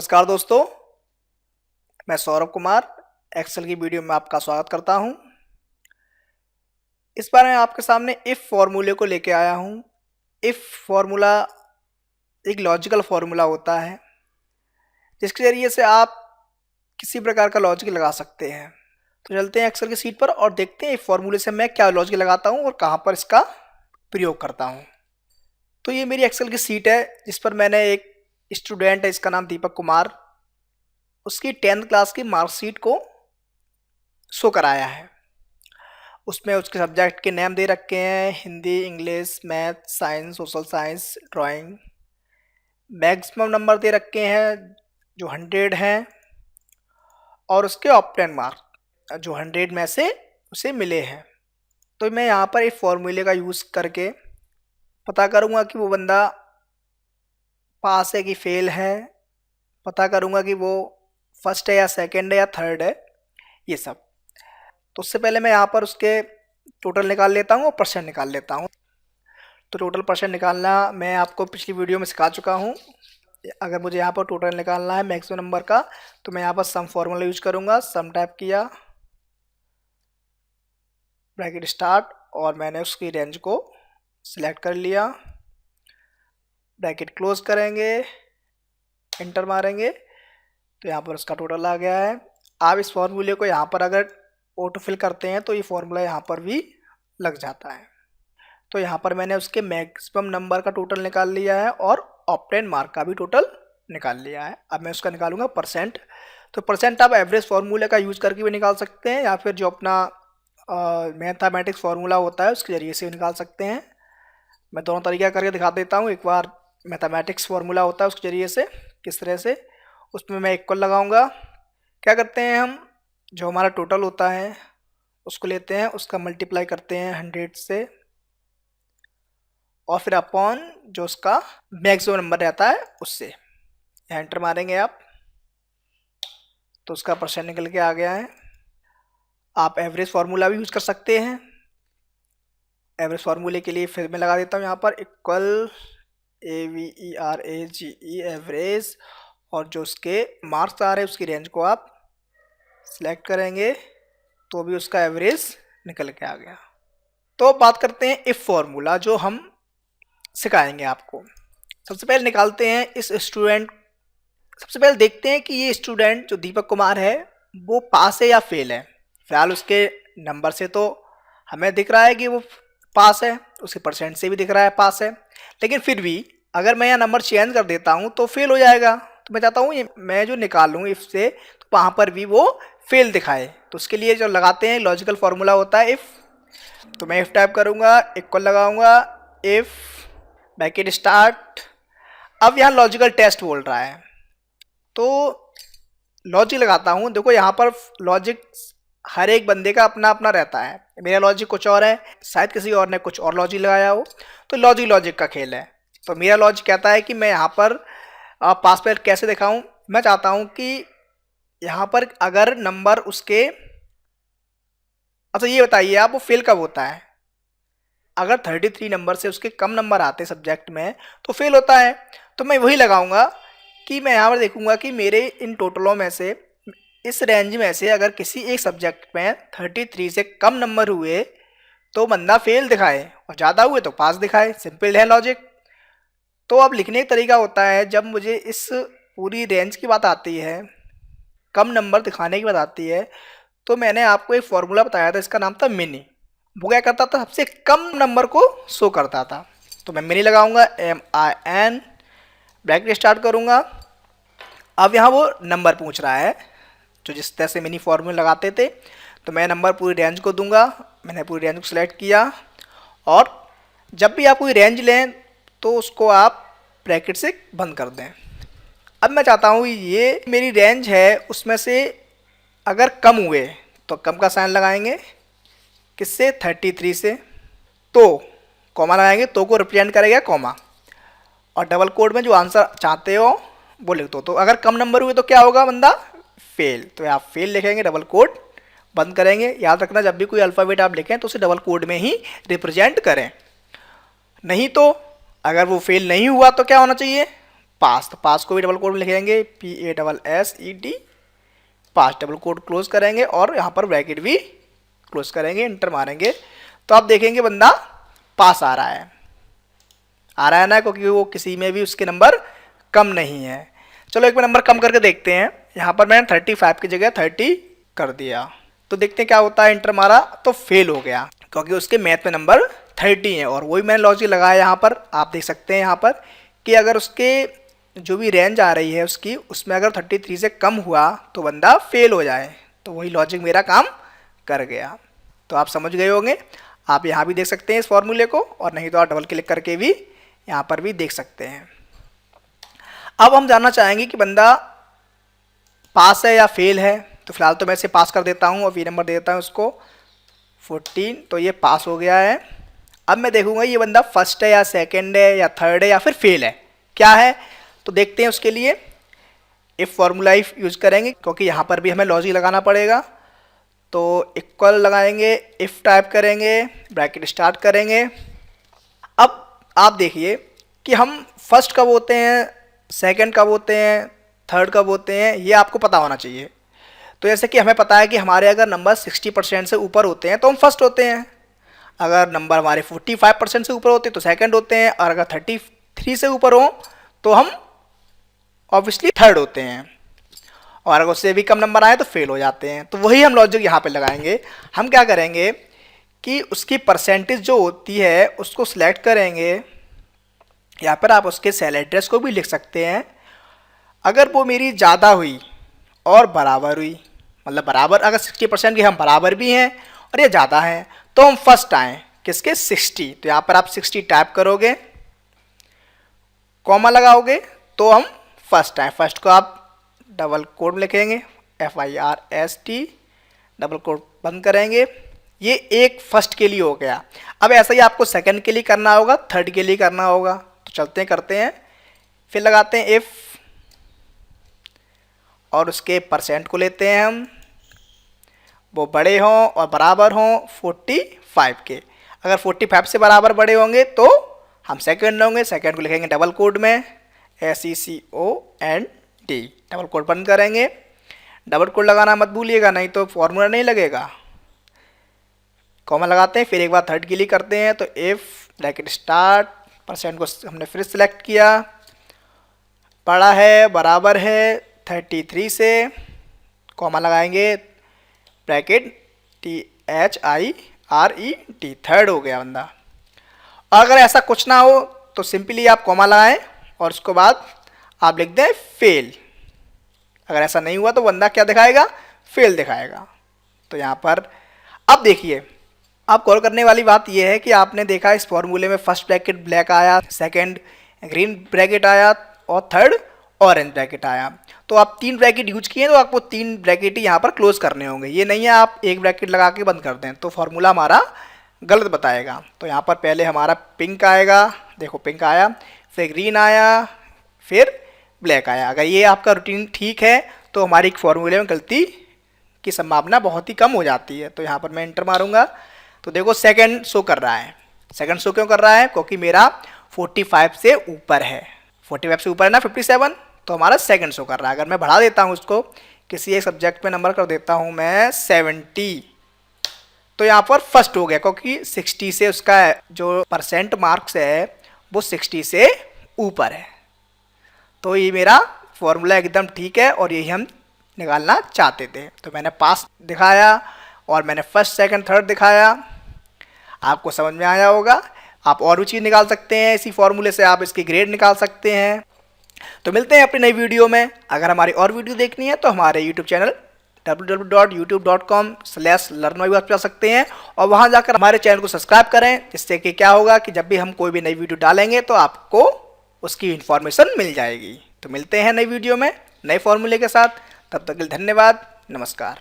नमस्कार दोस्तों, मैं सौरभ कुमार एक्सेल की वीडियो में आपका स्वागत करता हूं। इस बार मैं आपके सामने इफ़ फॉर्मूले को लेके आया हूं। इफ़ फॉर्मूला एक लॉजिकल फॉर्मूला होता है जिसके ज़रिए से आप किसी प्रकार का लॉजिक लगा सकते हैं। तो चलते हैं एक्सेल की शीट पर और देखते हैं इस फॉर्मूले से मैं क्या लॉजिक लगाता हूं और कहां पर इसका प्रयोग करता हूं। तो ये मेरी एक्सेल की शीट है जिस पर मैंने एक स्टूडेंट है, इसका नाम दीपक कुमार, उसकी 10th क्लास की मार्कशीट को शो कराया है। उसमें उसके सब्जेक्ट के नेम दे रखे हैं, Hindi, English, math, science, social science, drawing. Maximum number दे रखे हैं जो 100 हैं और उसके ऑप्टेन मार्क जो 100 में से उसे मिले हैं। तो मैं यहाँ पर एक फॉर्मूले का यूज़ करके पता करूँगा कि वो बंदा पास है कि फेल है, पता करूँगा कि वो फर्स्ट है या सेकंड है या थर्ड है, ये सब। तो उससे पहले मैं यहाँ पर उसके टोटल निकाल लेता हूँ और परसेंट निकाल लेता हूँ। तो टोटल परसेंट निकालना मैं आपको पिछली वीडियो में सिखा चुका हूँ। अगर मुझे यहाँ पर टोटल निकालना है मैक्सिमम नंबर का तो मैं यहाँ पर सम फॉर्मूला यूज करूँगा। सम टाइप किया, ब्रैकेट स्टार्ट, और मैंने उसकी रेंज को सिलेक्ट कर लिया। ब्रैकेट क्लोज करेंगे, एंटर मारेंगे तो यहाँ पर उसका टोटल आ गया है। आप इस फॉर्मूले को यहाँ पर अगर ऑटो फिल करते हैं तो ये फॉर्मूला यहाँ पर भी लग जाता है। तो यहाँ पर मैंने उसके मैक्सिमम नंबर का टोटल निकाल लिया है और ऑप्टेन मार्क का भी टोटल निकाल लिया है। अब मैं उसका निकालूंगा परसेंट। तो परसेंट आप एवरेज फार्मूले का यूज़ करके भी निकाल सकते हैं या फिर जो अपना मैथमेटिक्स फार्मूला होता है उसके ज़रिए से भी निकाल सकते हैं। मैं दोनों तरीका करके दिखा देता हूँ। एक बार मैथमेटिक्स फार्मूला होता है उसके ज़रिए से किस तरह से, उसमें मैं इक्वल लगाऊंगा। क्या करते हैं हम, जो हमारा टोटल होता है उसको लेते हैं, उसका मल्टीप्लाई करते हैं 100 से और फिर अपॉन जो उसका मैक्सिमम नंबर रहता है उससे। एंटर मारेंगे आप तो उसका परसेंट निकल के आ गया है। आप एवरेज फार्मूला भी यूज़ कर सकते हैं। एवरेज फार्मूले के लिए फिर मैं लगा देता हूँ यहाँ पर इक्वल AVERAGE एवरेज, और जो उसके मार्क्स आ रहे हैं उसकी रेंज को आप सिलेक्ट करेंगे तो भी उसका एवरेज निकल के आ गया। तो बात करते हैं इफ फॉर्मूला जो हम सिखाएंगे आपको। सबसे पहले निकालते हैं इस स्टूडेंट, सबसे पहले देखते हैं कि ये स्टूडेंट जो दीपक कुमार है वो पास है या फेल है। फिलहाल उसके नंबर से तो हमें दिख रहा है कि वो पास है, उसके परसेंट से भी दिख रहा है पास है, लेकिन फिर भी अगर मैं यहाँ नंबर चेंज कर देता हूँ तो फेल हो जाएगा। तो मैं चाहता हूँ ये मैं जो निकालूँ इफ से तो वहाँ पर भी वो फेल दिखाए। तो उसके लिए जो लगाते हैं लॉजिकल फार्मूला होता है इफ़। तो मैं इफ़ टाइप करूँगा, इक्वल लगाऊँगा, इफ़, ब्रैकेट स्टार्ट। अब यहाँ लॉजिकल टेस्ट बोल रहा है तो लॉजिक लगाता हूँ। देखो यहाँ पर लॉजिक हर एक बंदे का अपना अपना रहता है। मेरा लॉजिक कुछ और है, शायद किसी और ने कुछ और लॉजिक लगाया हो, तो लॉजिक का खेल है। तो मेरा लॉजिक कहता है कि मैं यहाँ पर पास पर कैसे दिखाऊँ। मैं चाहता हूँ कि यहाँ पर अगर नंबर उसके, अच्छा ये बताइए आप, वो फेल कब होता है? अगर 33 नंबर से उसके कम नंबर आते सब्जेक्ट में तो फेल होता है। तो मैं वही लगाऊंगा कि मैं यहाँ पर देखूंगा कि मेरे इन टोटलों में से, इस रेंज में से अगर किसी एक सब्जेक्ट में 33 से कम नंबर हुए तो बंदा फेल दिखाए और ज़्यादा हुए तो पास दिखाए। सिंपल है लॉजिक। तो अब लिखने का तरीका होता है, जब मुझे इस पूरी रेंज की बात आती है, कम नंबर दिखाने की बात आती है, तो मैंने आपको एक फॉर्मूला बताया था, इसका नाम था मिनी। वो क्या करता था, सबसे कम नंबर को शो करता था। तो मैं मिनी लगाऊंगा, MIN, ब्रैकेट स्टार्ट करूंगा। अब यहाँ वो नंबर पूछ रहा है जो जिस तरह से मिनी फॉर्मूला लगाते थे, तो मैं नंबर पूरी रेंज को दूंगा। मैंने पूरी रेंज को सिलेक्ट किया और जब भी आप कोई रेंज लें तो उसको आप ब्रैकेट से बंद कर दें। अब मैं चाहता हूँ ये मेरी रेंज है, उसमें से अगर कम हुए तो कम का साइन लगाएंगे, किससे, 33 से। तो कॉमा लगाएंगे, तो को रिप्रेजेंट करेगा कॉमा, और डबल कोड में जो आंसर चाहते हो वो लिख दो। तो अगर कम नंबर हुए तो क्या होगा, बंदा फेल, तो आप फेल लिखेंगे, डबल कोड बंद करेंगे। याद रखना जब भी कोई अल्फ़ाबेट आप लिखें तो उसे डबल कोड में ही रिप्रेजेंट करें। नहीं तो अगर वो फेल नहीं हुआ तो क्या होना चाहिए, पास, तो पास को भी डबल कोड में लिखेंगे PASSET, पास, डबल कोड क्लोज करेंगे और यहाँ पर ब्रैकेट भी क्लोज करेंगे, इंटर मारेंगे, तो आप देखेंगे बंदा पास आ रहा है ना, क्योंकि वो किसी में भी उसके नंबर कम नहीं है। चलो एक बार नंबर कम करके देखते हैं। यहाँ पर मैंने 35 की जगह 30 कर दिया, तो देखते हैं क्या होता है। इंटर मारा तो फेल हो गया, क्योंकि उसके मैथ में नंबर 30 है। और वही मैंने लॉजिक लगाया यहाँ पर, आप देख सकते हैं यहाँ पर कि अगर उसके जो भी रेंज आ रही है उसकी, उसमें अगर 33 से कम हुआ तो बंदा फेल हो जाए, तो वही लॉजिक मेरा काम कर गया। तो आप समझ गए होंगे। आप यहाँ भी देख सकते हैं इस फॉर्मूले को, और नहीं तो आप डबल क्लिक करके भी यहाँ पर भी देख सकते हैं। अब हम जानना चाहेंगे कि बंदा पास है या फेल है, तो फिलहाल तो मैं इसे पास कर देता हूँ और वी नंबर दे देता हूँ उसको 14, तो ये पास हो गया है। अब मैं देखूंगा ये बंदा फर्स्ट है या सेकंड है या थर्ड है या फिर फेल है, क्या है, तो देखते हैं। उसके लिए इफ फॉर्मूला यूज करेंगे, क्योंकि यहाँ पर भी हमें लॉजिक लगाना पड़ेगा। तो इक्वल लगाएंगे, इफ टाइप करेंगे, ब्रैकेट स्टार्ट करेंगे। अब आप देखिए कि हम फर्स्ट कब होते हैं, सेकंड कब होते हैं, थर्ड कब होते हैं, ये आपको पता होना चाहिए। तो जैसे कि हमें पता है कि हमारे अगर नंबर 60% से ऊपर होते हैं तो हम फर्स्ट होते हैं, अगर नंबर हमारे 45% से ऊपर होते हैं तो सेकंड होते हैं, और अगर 33 से ऊपर हो तो हम ऑब्वियसली थर्ड होते हैं, और अगर उससे भी कम नंबर आए तो फेल हो जाते हैं। तो वही हम लॉजिक यहाँ पे लगाएंगे। हम क्या करेंगे कि उसकी परसेंटेज जो होती है उसको सिलेक्ट करेंगे, या फिर आप उसके सेल एड्रेस को भी लिख सकते हैं। अगर वो मेरी ज़्यादा हुई और बराबर हुई, मतलब बराबर, अगर 60% के हम बराबर भी हैं और ये ज़्यादा हैं, तो हम फर्स्ट आएँ किसके, 60। तो यहाँ पर आप 60 टाइप करोगे, कॉमा लगाओगे, तो हम फर्स्ट आए। फर्स्ट को आप डबल कोड में लिखेंगे FIRST, डबल कोड बंद करेंगे। ये एक फर्स्ट के लिए हो गया। अब ऐसा ही आपको सेकंड के लिए करना होगा, थर्ड के लिए करना होगा। तो चलते हैं, करते हैं, फिर लगाते हैं इफ, और उसके परसेंट को लेते हैं हम, वो बड़े हों और बराबर हों 45 के। अगर 45 से बराबर बड़े होंगे तो हम सेकंड होंगे। सेकंड को लिखेंगे डबल कोड में SECOND, डबल कोड बंद करेंगे। डबल कोड लगाना मत भूलिएगा, नहीं तो फॉर्मूला नहीं लगेगा। कॉमा लगाते हैं, फिर एक बार थर्ड के लिए करते हैं, तो इफ ब्रैकेट स्टार्ट, परसेंट को हमने फिर सिलेक्ट किया, बड़ा है बराबर है 33 से, कॉमा लगाएंगे, ब्रैकेट THIRED, थर्ड हो गया बंदा। अगर ऐसा कुछ ना हो तो सिंपली आप कॉमा लगाएं और उसके बाद आप लिख दें फेल। अगर ऐसा नहीं हुआ तो बंदा क्या दिखाएगा, फेल दिखाएगा। तो यहाँ पर अब देखिए, आप गौर करने वाली बात यह है कि आपने देखा इस फॉर्मूले में फर्स्ट ब्रैकेट ब्लैक आया, सेकंड ग्रीन ब्रैकेट आया और थर्ड ऑरेंज ब्रैकेट आया। तो आप 3 ब्रैकेट यूज किए तो आपको 3 ब्रैकेट ही यहाँ पर क्लोज करने होंगे। ये नहीं है आप एक ब्रैकेट लगा के बंद कर दें, तो फॉर्मूला हमारा गलत बताएगा। तो यहाँ पर पहले हमारा पिंक आएगा, देखो पिंक आया, फिर ग्रीन आया, फिर ब्लैक आया। अगर ये आपका रूटीन ठीक है तो हमारी फॉर्मूले में गलती की संभावना बहुत ही कम हो जाती है। तो यहाँ पर मैं इंटर मारूंगा, तो देखो सेकंड शो कर रहा है। सेकंड शो क्यों कर रहा है, क्योंकि मेरा 45 से ऊपर है। 45 से ऊपर है ना 57, तो हमारा सेकंड शो कर रहा है। अगर मैं बढ़ा देता हूँ उसको, किसी एक सब्जेक्ट में नंबर कर देता हूँ मैं 70, तो यहाँ पर फर्स्ट हो गया, क्योंकि 60 से उसका जो परसेंट मार्क्स है वो 60 से ऊपर है। तो ये मेरा फॉर्मूला एकदम ठीक है और यही हम निकालना चाहते थे। तो मैंने पास दिखाया और मैंने फर्स्ट सेकंड थर्ड दिखाया। आपको समझ में आया होगा। आप और भी चीज़ निकाल सकते हैं, इसी फॉर्मूले से आप इसकी ग्रेड निकाल सकते हैं। तो मिलते हैं अपनी नई वीडियो में। अगर हमारी और वीडियो देखनी है तो हमारे यूट्यूब चैनल www.youtube.com/learn पर जा सकते हैं और वहां जाकर हमारे चैनल को सब्सक्राइब करें, जिससे कि क्या होगा कि जब भी हम कोई भी नई वीडियो डालेंगे तो आपको उसकी इन्फॉर्मेशन मिल जाएगी। तो मिलते हैं नई वीडियो में नए फॉर्मूले के साथ। तब तक के लिए धन्यवाद, नमस्कार।